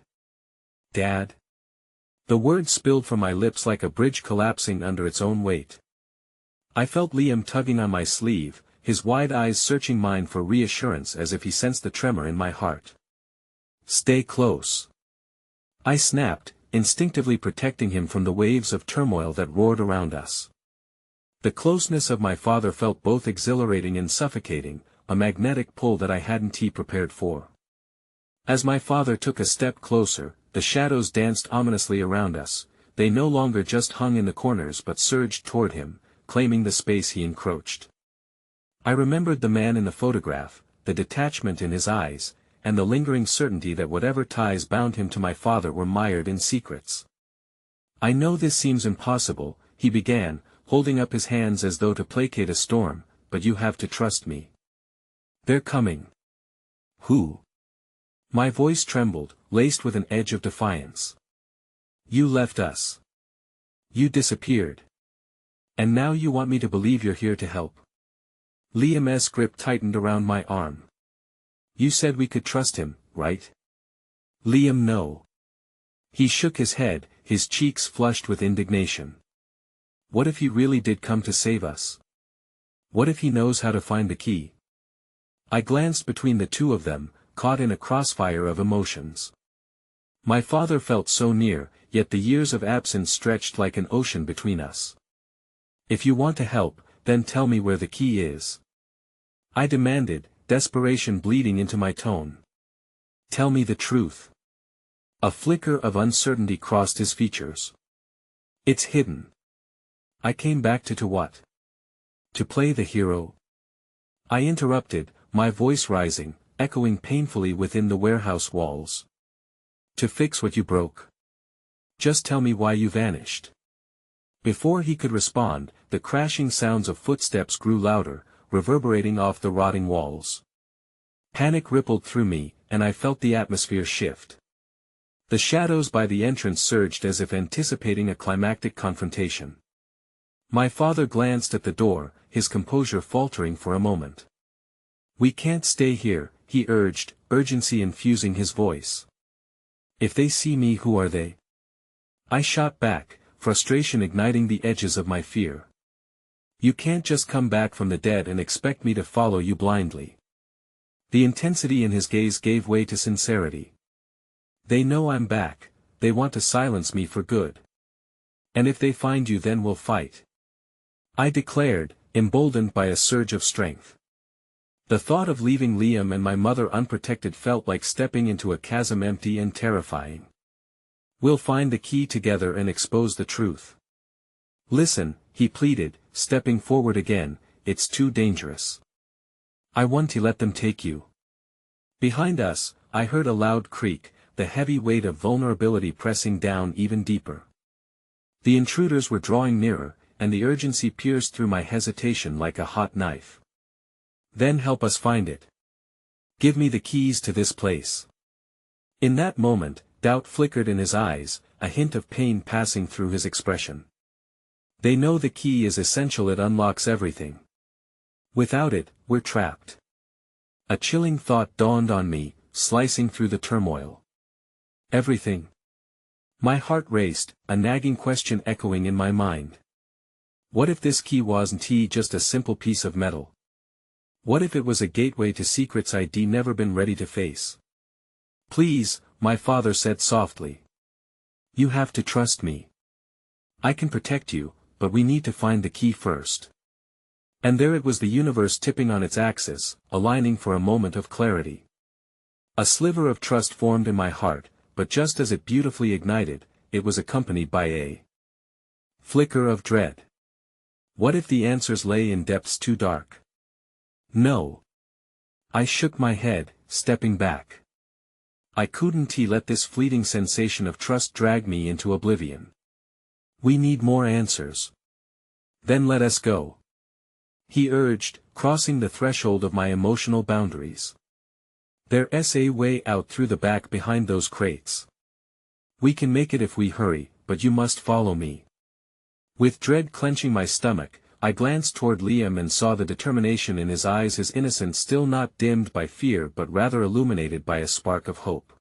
Dad? The words spilled from my lips like a bridge collapsing under its own weight. I felt Liam tugging on my sleeve, his wide eyes searching mine for reassurance as if he sensed the tremor in my heart. Stay close. I snapped, instinctively protecting him from the waves of turmoil that roared around us. The closeness of my father felt both exhilarating and suffocating, a magnetic pull that I hadn't prepared for. As my father took a step closer, the shadows danced ominously around us. They no longer just hung in the corners but surged toward him, claiming the space he encroached. I remembered the man in the photograph, the detachment in his eyes, and the lingering certainty that whatever ties bound him to my father were mired in secrets. I know this seems impossible, he began, holding up his hands as though to placate a storm, but you have to trust me. They're coming. Who? My voice trembled, laced with an edge of defiance. You left us. You disappeared. And now you want me to believe you're here to help? Liam's grip tightened around my arm. You said we could trust him, right? Liam, no. He shook his head, his cheeks flushed with indignation. What if he really did come to save us? What if he knows how to find the key? I glanced between the two of them, caught in a crossfire of emotions. My father felt so near, yet the years of absence stretched like an ocean between us. If you want to help, then tell me where the key is. I demanded, desperation bleeding into my tone. Tell me the truth. A flicker of uncertainty crossed his features. It's hidden. I came back to what? To play the hero? I interrupted, my voice rising, echoing painfully within the warehouse walls. To fix what you broke. Just tell me why you vanished. Before he could respond, the crashing sounds of footsteps grew louder, reverberating off the rotting walls. Panic rippled through me, and I felt the atmosphere shift. The shadows by the entrance surged as if anticipating a climactic confrontation. My father glanced at the door, his composure faltering for a moment. We can't stay here, he urged, urgency infusing his voice. If they see me, who are they? I shot back, frustration igniting the edges of my fear. You can't just come back from the dead and expect me to follow you blindly. The intensity in his gaze gave way to sincerity. They know I'm back, they want to silence me for good. And if they find you, then we'll fight. I declared, emboldened by a surge of strength. The thought of leaving Liam and my mother unprotected felt like stepping into a chasm empty and terrifying. We'll find the key together and expose the truth. Listen, he pleaded, stepping forward again, it's too dangerous. I want to let them take you. Behind us, I heard a loud creak, the heavy weight of vulnerability pressing down even deeper. The intruders were drawing nearer, and the urgency pierced through my hesitation like a hot knife. Then help us find it. Give me the keys to this place. In that moment, doubt flickered in his eyes, a hint of pain passing through his expression. They know the key is essential, it unlocks everything. Without it, we're trapped. A chilling thought dawned on me, slicing through the turmoil. Everything. My heart raced, a nagging question echoing in my mind. What if this key wasn't just a simple piece of metal? What if it was a gateway to secrets I'd never been ready to face? Please, my father said softly. You have to trust me. I can protect you, but we need to find the key first. And there it was, the universe tipping on its axis, aligning for a moment of clarity. A sliver of trust formed in my heart, but just as it beautifully ignited, it was accompanied by a flicker of dread. What if the answers lay in depths too dark? No. I shook my head, stepping back. I couldn't let this fleeting sensation of trust drag me into oblivion. We need more answers. Then let us go. He urged, crossing the threshold of my emotional boundaries. There's a way out through the back behind those crates. We can make it if we hurry, but you must follow me. With dread clenching my stomach, I glanced toward Liam and saw the determination in his eyes, his innocence still not dimmed by fear but rather illuminated by a spark of hope.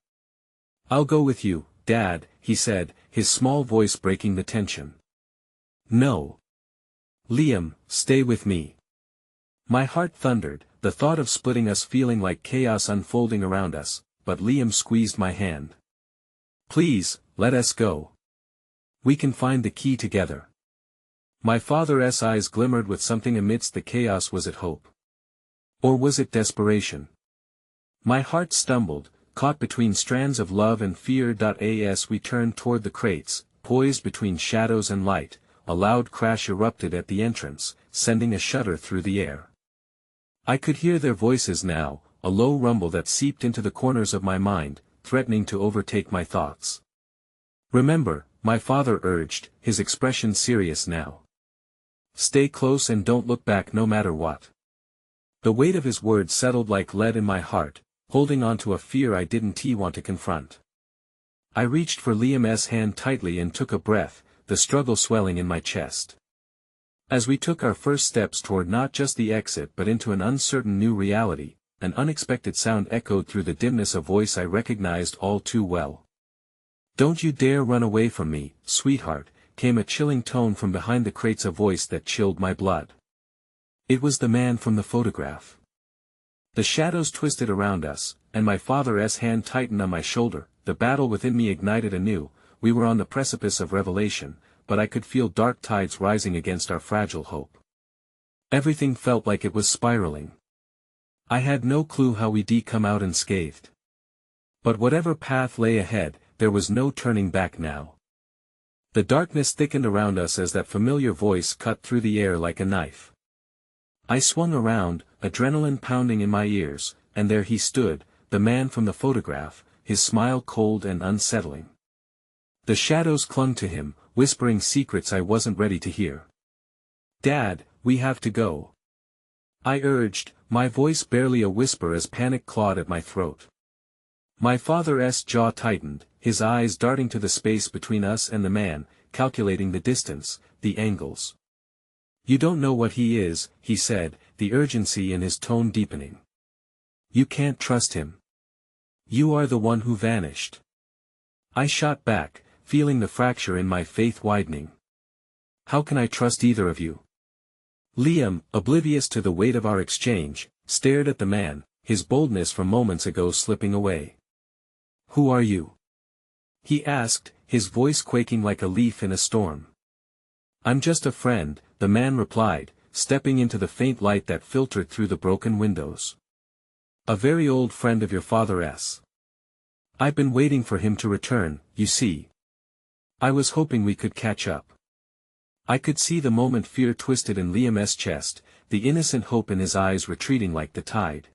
I'll go with you, Dad, he said, his small voice breaking the tension. No. Liam, stay with me. My heart thundered, the thought of splitting us feeling like chaos unfolding around us, but Liam squeezed my hand. Please, let us go. We can find the key together. My father's eyes glimmered with something amidst the chaos. Was it hope? Or was it desperation? My heart stumbled, caught between strands of love and fear. As we turned toward the crates, poised between shadows and light, a loud crash erupted at the entrance, sending a shudder through the air. I could hear their voices now, a low rumble that seeped into the corners of my mind, threatening to overtake my thoughts. Remember, my father urged, his expression serious now. Stay close and don't look back no matter what. The weight of his words settled like lead in my heart, holding on to a fear I didn't want to confront. I reached for Liam's hand tightly and took a breath, the struggle swelling in my chest. As we took our first steps toward not just the exit but into an uncertain new reality, an unexpected sound echoed through the dimness, a voice I recognized all too well. Don't you dare run away from me, sweetheart, came a chilling tone from behind the crates, a voice that chilled my blood. It was the man from the photograph. The shadows twisted around us, and my father's hand tightened on my shoulder. The battle within me ignited anew. We were on the precipice of revelation, but I could feel dark tides rising against our fragile hope. Everything felt like it was spiraling. I had no clue how we'd come out unscathed. But whatever path lay ahead, there was no turning back now. The darkness thickened around us as that familiar voice cut through the air like a knife. I swung around, adrenaline pounding in my ears, and there he stood, the man from the photograph, his smile cold and unsettling. The shadows clung to him, whispering secrets I wasn't ready to hear. "Dad, we have to go," I urged, my voice barely a whisper as panic clawed at my throat. My father's jaw tightened, his eyes darting to the space between us and the man, calculating the distance, the angles. "You don't know what he is," he said, the urgency in his tone deepening. "You can't trust him. You are the one who vanished." I shot back, feeling the fracture in my faith widening. "How can I trust either of you?" Liam, oblivious to the weight of our exchange, stared at the man, his boldness from moments ago slipping away. "Who are you?" he asked, his voice quaking like a leaf in a storm. "I'm just a friend," the man replied, stepping into the faint light that filtered through the broken windows. "A very old friend of your father's. I've been waiting for him to return, you see. I was hoping we could catch up." I could see the moment fear twisted in Liam's chest, the innocent hope in his eyes retreating like the tide.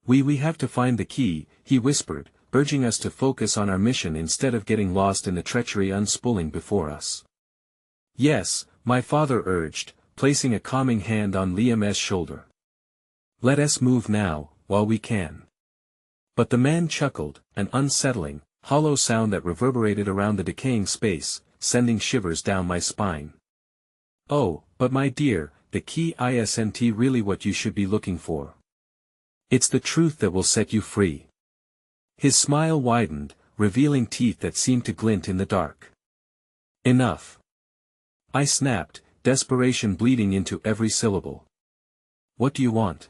We have to find the key," he whispered, urging us to focus on our mission instead of getting lost in the treachery unspooling before us. "Yes," my father urged, placing a calming hand on Liam's shoulder. "Let us move now, while we can." But the man chuckled, an unsettling, hollow sound that reverberated around the decaying space, sending shivers down my spine. "Oh, but my dear, the key isn't really what you should be looking for. It's the truth that will set you free." His smile widened, revealing teeth that seemed to glint in the dark. "Enough," I snapped, desperation bleeding into every syllable. "What do you want?"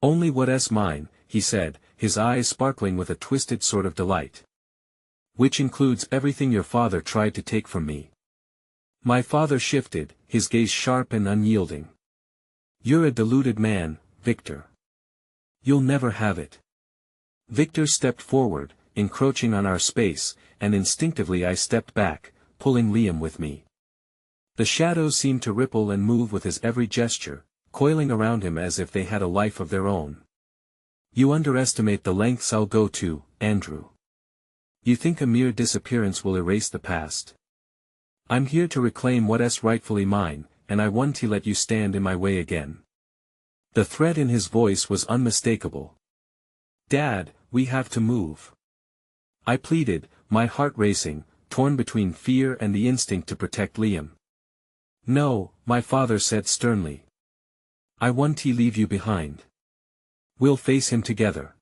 "Only what's mine," he said, his eyes sparkling with a twisted sort of delight. "Which includes everything your father tried to take from me." My father shifted, his gaze sharp and unyielding. "You're a deluded man, Victor. You'll never have it." Victor stepped forward, encroaching on our space, and instinctively I stepped back, pulling Liam with me. The shadows seemed to ripple and move with his every gesture, coiling around him as if they had a life of their own. "You underestimate the lengths I'll go to, Andrew. You think a mere disappearance will erase the past. I'm here to reclaim what's rightfully mine, and I won't let you stand in my way again." The threat in his voice was unmistakable. "Dad, we have to move," I pleaded, my heart racing, torn between fear and the instinct to protect Liam. "No," my father said sternly. "I won't leave you behind. We'll face him together."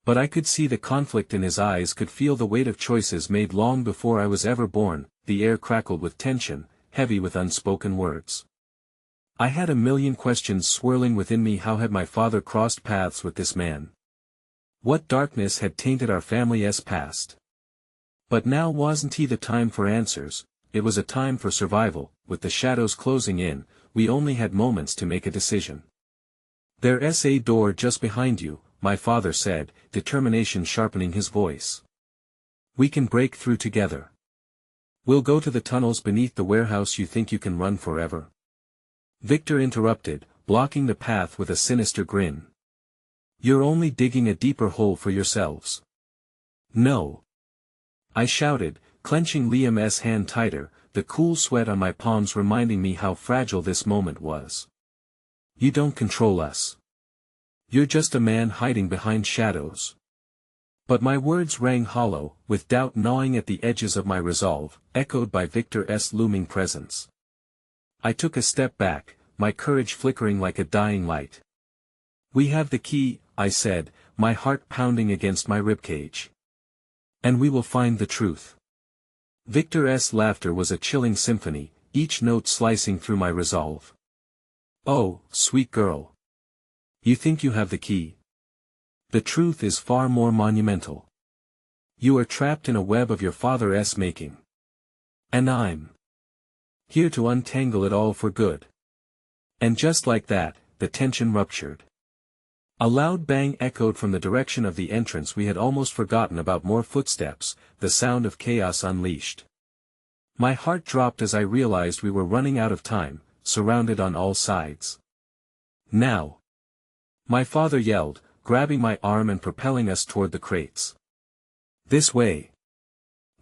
But I could see the conflict in his eyes, could feel the weight of choices made long before I was ever born. The air crackled with tension, heavy with unspoken words. I had a million questions swirling within me. How had my father crossed paths with this man? What darkness had tainted our family's past? But now wasn't the time for answers, it was a time for survival. With the shadows closing in, we only had moments to make a decision. "There's a door just behind you," my father said, determination sharpening his voice. "We can break through together. We'll go to the tunnels beneath the warehouse. You think you can run forever?" Victor interrupted, blocking the path with a sinister grin. "You're only digging a deeper hole for yourselves." "No," I shouted, clenching Liam's hand tighter, the cool sweat on my palms reminding me how fragile this moment was. "You don't control us. You're just a man hiding behind shadows." But my words rang hollow, with doubt gnawing at the edges of my resolve, echoed by Victor's looming presence. I took a step back, my courage flickering like a dying light. "We have the key," I said, my heart pounding against my ribcage. "And we will find the truth." Victor's laughter was a chilling symphony, each note slicing through my resolve. "Oh, sweet girl. You think you have the key. The truth is far more monumental. You are trapped in a web of your father's making. And I'm here to untangle it all for good. And just like that, the tension ruptured. A loud bang echoed from the direction of the entrance. We had almost forgotten about more footsteps, the sound of chaos unleashed. My heart dropped as I realized we were running out of time, surrounded on all sides. Now! My father yelled, grabbing my arm and propelling us toward the crates. This way!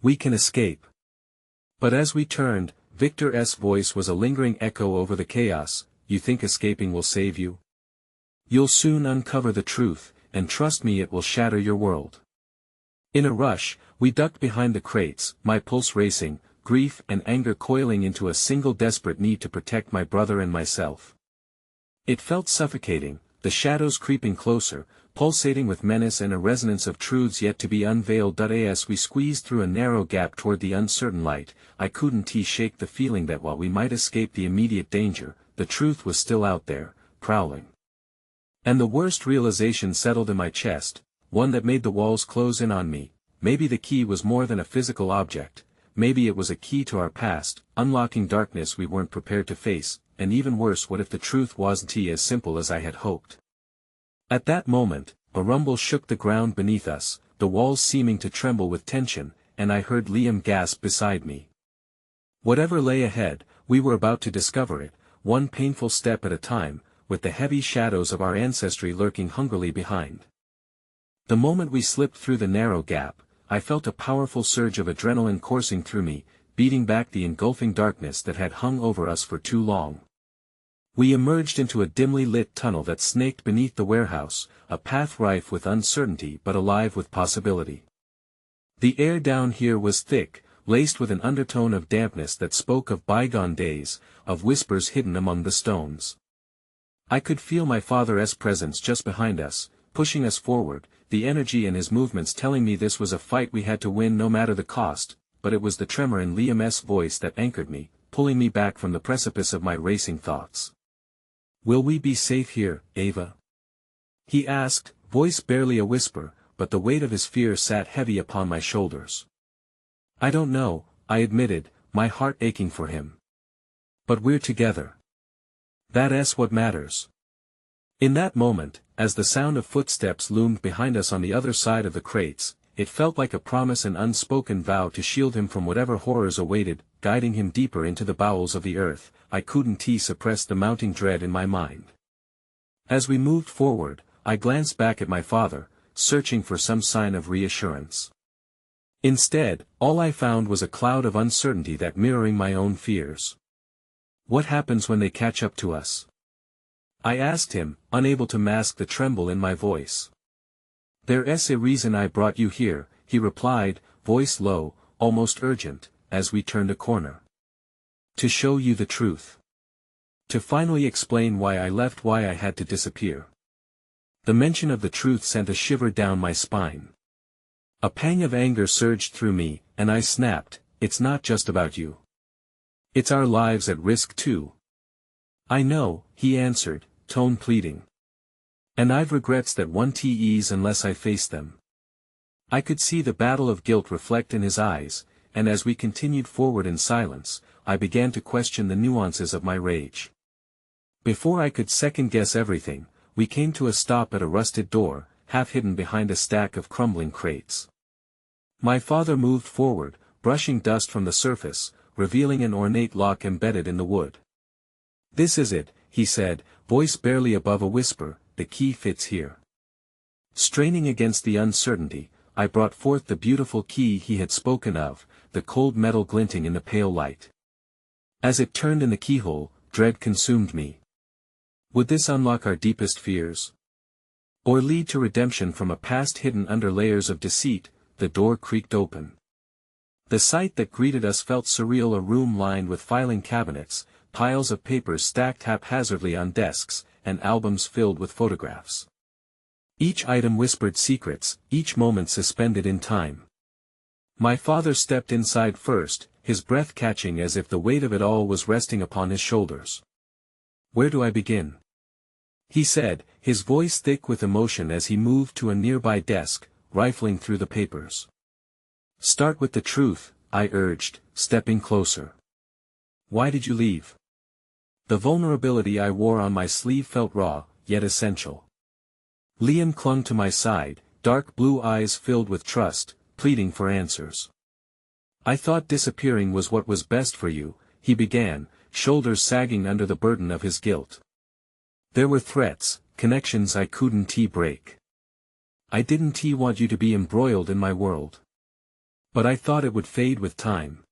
We can escape! But as we turned, Victor's voice was a lingering echo over the chaos. You think escaping will save you? You'll soon uncover the truth, and trust me, it will shatter your world. In a rush, we ducked behind the crates, my pulse racing, grief and anger coiling into a single desperate need to protect my brother and myself. It felt suffocating, the shadows creeping closer, pulsating with menace and a resonance of truths yet to be unveiled. As we squeezed through a narrow gap toward the uncertain light, I couldn't shake the feeling that while we might escape the immediate danger, the truth was still out there, prowling. And the worst realization settled in my chest, one that made the walls close in on me. Maybe the key was more than a physical object, maybe it was a key to our past, unlocking darkness we weren't prepared to face, and even worse, what if the truth wasn't as simple as I had hoped? At that moment, a rumble shook the ground beneath us, the walls seeming to tremble with tension, and I heard Liam gasp beside me. Whatever lay ahead, we were about to discover it, one painful step at a time, with the heavy shadows of our ancestry lurking hungrily behind. The moment we slipped through the narrow gap, I felt a powerful surge of adrenaline coursing through me, beating back the engulfing darkness that had hung over us for too long. We emerged into a dimly lit tunnel that snaked beneath the warehouse, a path rife with uncertainty but alive with possibility. The air down here was thick, laced with an undertone of dampness that spoke of bygone days, of whispers hidden among the stones. I could feel my father's presence just behind us, pushing us forward, the energy in his movements telling me this was a fight we had to win no matter the cost, but it was the tremor in Liam's voice that anchored me, pulling me back from the precipice of my racing thoughts. Will we be safe here, Ava? He asked, voice barely a whisper, but the weight of his fear sat heavy upon my shoulders. I don't know, I admitted, my heart aching for him. But we're together. That's what matters. In that moment, as the sound of footsteps loomed behind us on the other side of the crates, it felt like a promise and unspoken vow to shield him from whatever horrors awaited, guiding him deeper into the bowels of the earth. I couldn't suppress the mounting dread in my mind. As we moved forward, I glanced back at my father, searching for some sign of reassurance. Instead, all I found was a cloud of uncertainty that mirroring my own fears. What happens when they catch up to us? I asked him, unable to mask the tremble in my voice. There's a reason I brought you here, he replied, voice low, almost urgent, as we turned a corner. To show you the truth. To finally explain why I left, why I had to disappear. The mention of the truth sent a shiver down my spine. A pang of anger surged through me, and I snapped, it's not just about you. It's our lives at risk too. I know, he answered, tone pleading. And I've regrets that won't ease unless I face them. I could see the battle of guilt reflect in his eyes, and as we continued forward in silence, I began to question the nuances of my rage. Before I could second-guess everything, we came to a stop at a rusted door, half hidden behind a stack of crumbling crates. My father moved forward, brushing dust from the surface, revealing an ornate lock embedded in the wood. This is it, he said, voice barely above a whisper, the key fits here. Straining against the uncertainty, I brought forth the beautiful key he had spoken of, the cold metal glinting in the pale light. As it turned in the keyhole, dread consumed me. Would this unlock our deepest fears? Or lead to redemption from a past hidden under layers of deceit? The door creaked open. The sight that greeted us felt surreal, a room lined with filing cabinets, piles of papers stacked haphazardly on desks, and albums filled with photographs. Each item whispered secrets, each moment suspended in time. My father stepped inside first, his breath catching as if the weight of it all was resting upon his shoulders. Where do I begin? he said, his voice thick with emotion as he moved to a nearby desk, rifling through the papers. Start with the truth, I urged, stepping closer. Why did you leave? The vulnerability I wore on my sleeve felt raw, yet essential. Liam clung to my side, dark blue eyes filled with trust, pleading for answers. I thought disappearing was what was best for you, he began, shoulders sagging under the burden of his guilt. There were threats, connections I couldn't break. I didn't want you to be embroiled in my world. But I thought it would fade with time.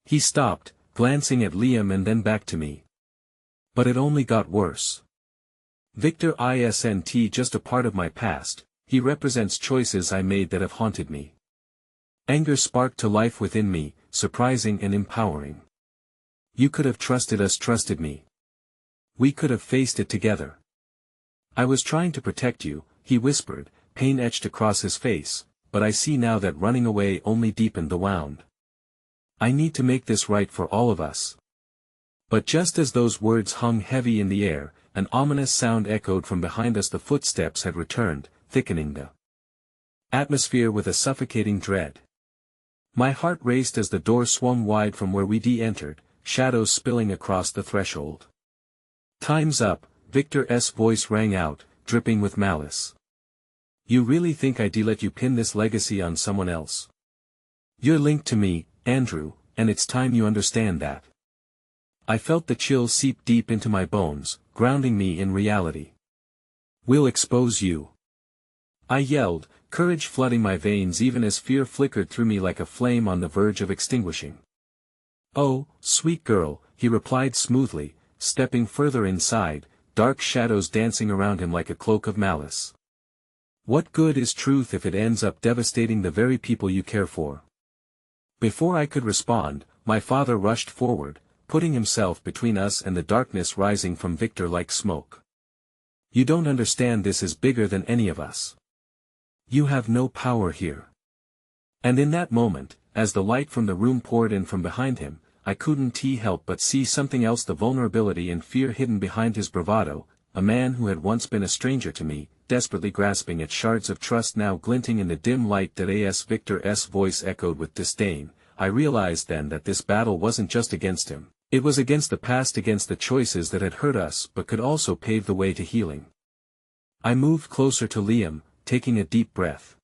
He stopped, glancing at Liam and then back to me. But it only got worse. Victor isn't just a part of my past, he represents choices I made that have haunted me. Anger sparked to life within me, surprising and empowering. You could have trusted me. We could have faced it together. I was trying to protect you, he whispered, pain etched across his face, but I see now that running away only deepened the wound. I need to make this right for all of us. But just as those words hung heavy in the air, an ominous sound echoed from behind us. The footsteps had returned, thickening the atmosphere with a suffocating dread. My heart raced as the door swung wide from where we entered, shadows spilling across the threshold. Time's up, Victor's voice rang out, dripping with malice. You really think I'd let you pin this legacy on someone else? You're linked to me, Andrew, and it's time you understand that. I felt the chill seep deep into my bones, grounding me in reality. We'll expose you. I yelled, courage flooding my veins even as fear flickered through me like a flame on the verge of extinguishing. Oh, sweet girl, he replied smoothly, stepping further inside, dark shadows dancing around him like a cloak of malice. What good is truth if it ends up devastating the very people you care for? Before I could respond, my father rushed forward, putting himself between us and the darkness rising from Victor like smoke. You don't understand, this is bigger than any of us. You have no power here. And in that moment, as the light from the room poured in from behind him, I couldn't help but see something else, the vulnerability and fear hidden behind his bravado, a man who had once been a stranger to me, desperately grasping at shards of trust now glinting in the dim light that Victor's voice echoed with disdain. I realized then that this battle wasn't just against him, it was against the past, against the choices that had hurt us but could also pave the way to healing. I moved closer to Liam, taking a deep breath.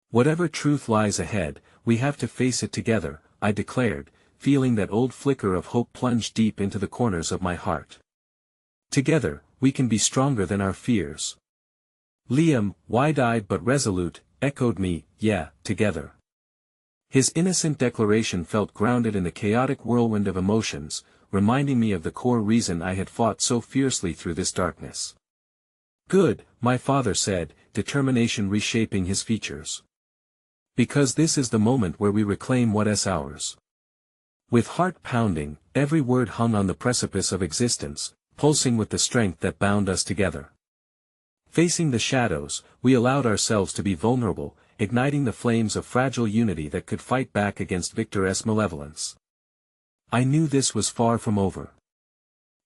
Whatever truth lies ahead, we have to face it together, I declared, feeling that old flicker of hope plunge deep into the corners of my heart. Together, we can be stronger than our fears. Liam, wide-eyed but resolute, echoed me, yeah, together. His innocent declaration felt grounded in the chaotic whirlwind of emotions, reminding me of the core reason I had fought so fiercely through this darkness. Good, my father said, determination reshaping his features. Because this is the moment where we reclaim what is ours. With heart pounding, every word hung on the precipice of existence, pulsing with the strength that bound us together. Facing the shadows, we allowed ourselves to be vulnerable, igniting the flames of fragile unity that could fight back against Victor's malevolence. I knew this was far from over.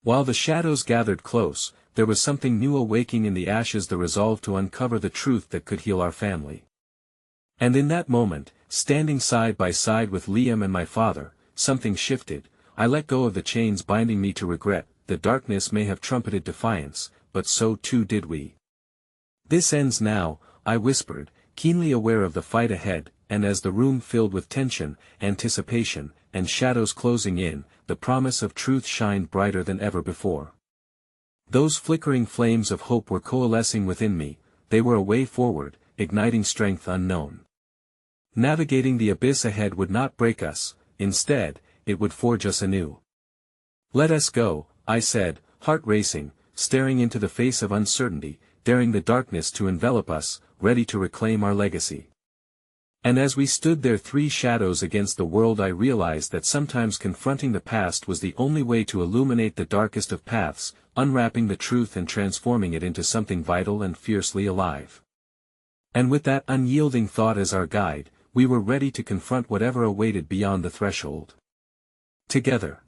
While the shadows gathered close, there was something new awaking in the ashes, the resolve to uncover the truth that could heal our family. And in that moment, standing side by side with Liam and my father, something shifted. I let go of the chains binding me to regret. The darkness may have trumpeted defiance, but so too did we. This ends now, I whispered, keenly aware of the fight ahead, and as the room filled with tension, anticipation, and shadows closing in, the promise of truth shined brighter than ever before. Those flickering flames of hope were coalescing within me, they were a way forward, igniting strength unknown. Navigating the abyss ahead would not break us, instead, it would forge us anew. Let us go, I said, heart racing, staring into the face of uncertainty, daring the darkness to envelop us, ready to reclaim our legacy. And as we stood there, three shadows against the world, I realized that sometimes confronting the past was the only way to illuminate the darkest of paths, unwrapping the truth and transforming it into something vital and fiercely alive. And with that unyielding thought as our guide, we were ready to confront whatever awaited beyond the threshold. Together.